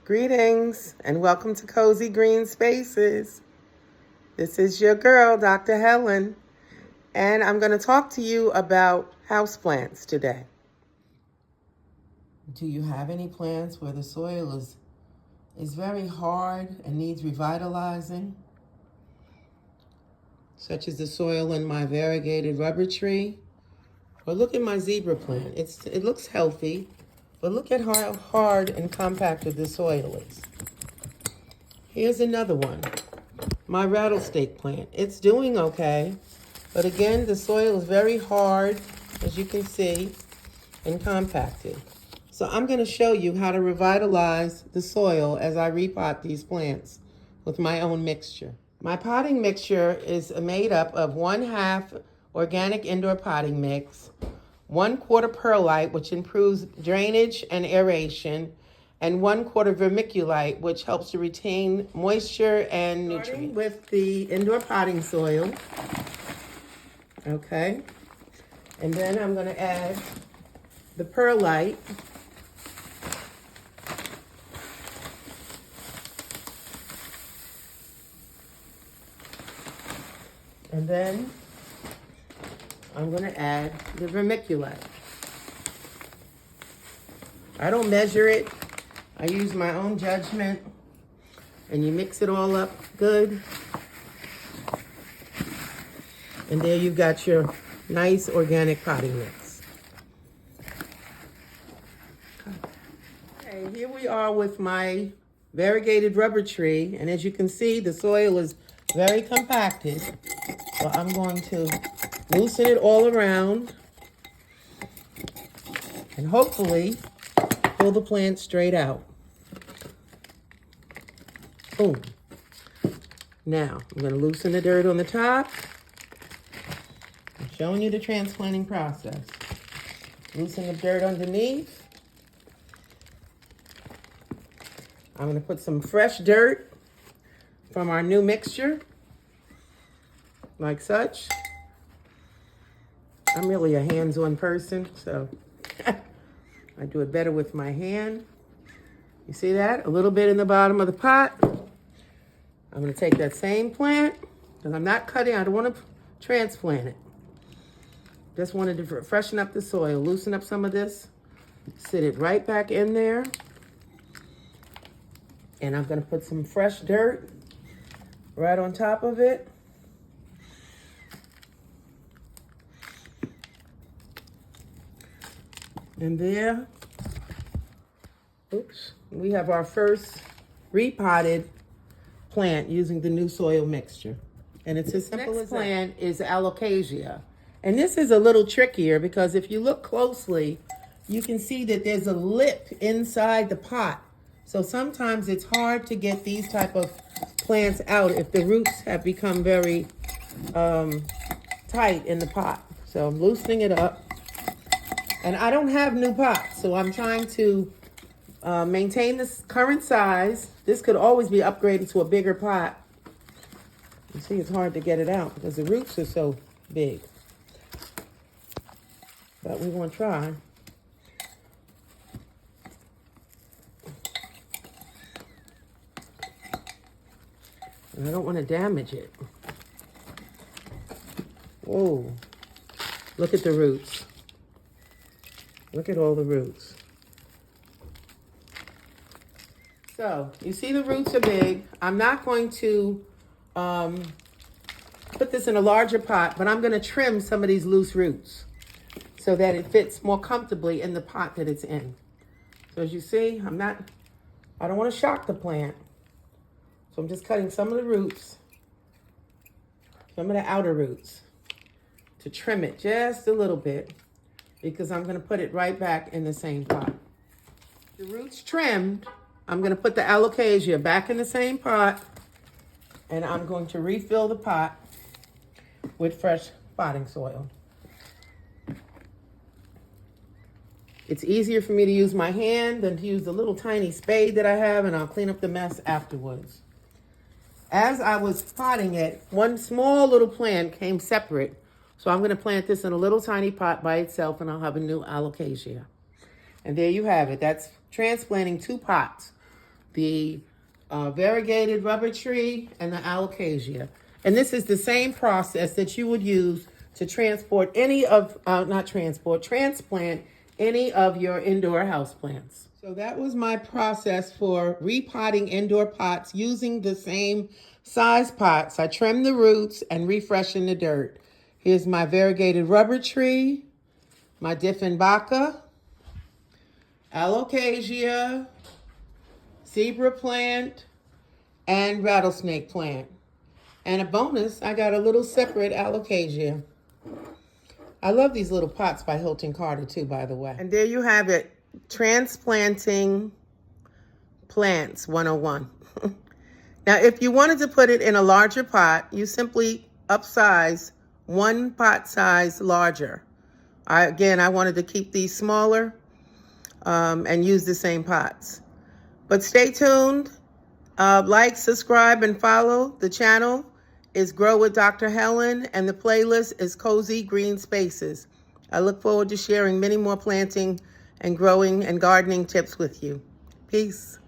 Greetings and welcome to Cozy Green Spaces. This is your girl, Dr. Helen, and I'm going to talk to you about houseplants today. Do you have any plants where the soil is very hard and needs revitalizing? Such as the soil in my variegated rubber tree. Or look at my zebra plant. It looks healthy, but look at how hard and compacted the soil is. Here's another one. My rattlesnake plant. It's doing okay, but again, the soil is very hard, as you can see, and compacted. So I'm going to show you how to revitalize the soil as I repot these plants with my own mixture. My potting mixture is made up of 1/2 organic indoor potting mix, 1/4 perlite, which improves drainage and aeration, and 1/4 vermiculite, which helps to retain moisture and nutrients. Starting with the indoor potting soil. Okay. And then I'm going to add the perlite. And then I'm going to add the vermiculite. I don't measure it. I use my own judgment. And you mix it all up good. And there you've got your nice organic potting mix. Okay, here we are with my variegated rubber tree. And as you can see, the soil is very compacted. So I'm going to loosen it all around and hopefully pull the plant straight out. Boom. Now, I'm going to loosen the dirt on the top. I'm showing you the transplanting process. Loosen the dirt underneath. I'm going to put some fresh dirt from our new mixture, like such. I'm really a hands-on person, so I do it better with my hand. You see that? A little bit in the bottom of the pot. I'm going to take that same plant, because I'm not cutting. I don't want to transplant it. Just wanted to freshen up the soil, loosen up some of this, sit it right back in there. And I'm going to put some fresh dirt right on top of it. And there, we have our first repotted plant using the new soil mixture. And it's as simple as that. Next plant is alocasia. And this is a little trickier because if you look closely, you can see that there's a lip inside the pot. So sometimes it's hard to get these type of plants out if the roots have become very tight in the pot. So I'm loosening it up. And I don't have new pots, so I'm trying to maintain this current size. This could always be upgraded to a bigger pot. You see, it's hard to get it out because the roots are so big. But we want to try. And I don't want to damage it. Whoa. Look at the roots. Look at all the roots. So, you see the roots are big. I'm not going to put this in a larger pot, but I'm going to trim some of these loose roots so that it fits more comfortably in the pot that it's in. So as you see, I don't want to shock the plant. So I'm just cutting some of the roots, some of the outer roots, to trim it just a little bit, because I'm going to put it right back in the same pot. The roots trimmed, I'm going to put the alocasia back in the same pot, and I'm going to refill the pot with fresh potting soil. It's easier for me to use my hand than to use the little tiny spade that I have, and I'll clean up the mess afterwards. As I was potting it, one small little plant came separate. So I'm going to plant this in a little tiny pot by itself, and I'll have a new alocasia. And there you have it. That's transplanting 2 pots. the variegated rubber tree, and the alocasia. And this is the same process that you would use to transport any of, transplant any of your indoor houseplants. So that was my process for repotting indoor pots using the same size pots. I trimmed the roots and refreshened the dirt. Here's my variegated rubber tree, my Dieffenbachia, alocasia, zebra plant, and rattlesnake plant. And a bonus, I got a little separate alocasia. I love these little pots by Hilton Carter too, by the way. And there you have it, transplanting plants 101. Now, if you wanted to put it in a larger pot, you simply upsize one pot size larger. I wanted to keep these smaller and use the same pots. But stay tuned. Like, subscribe, and follow. The channel is Grow with Dr. Helen, and the playlist is Cozy Green Spaces. I look forward to sharing many more planting and growing and gardening tips with you. Peace.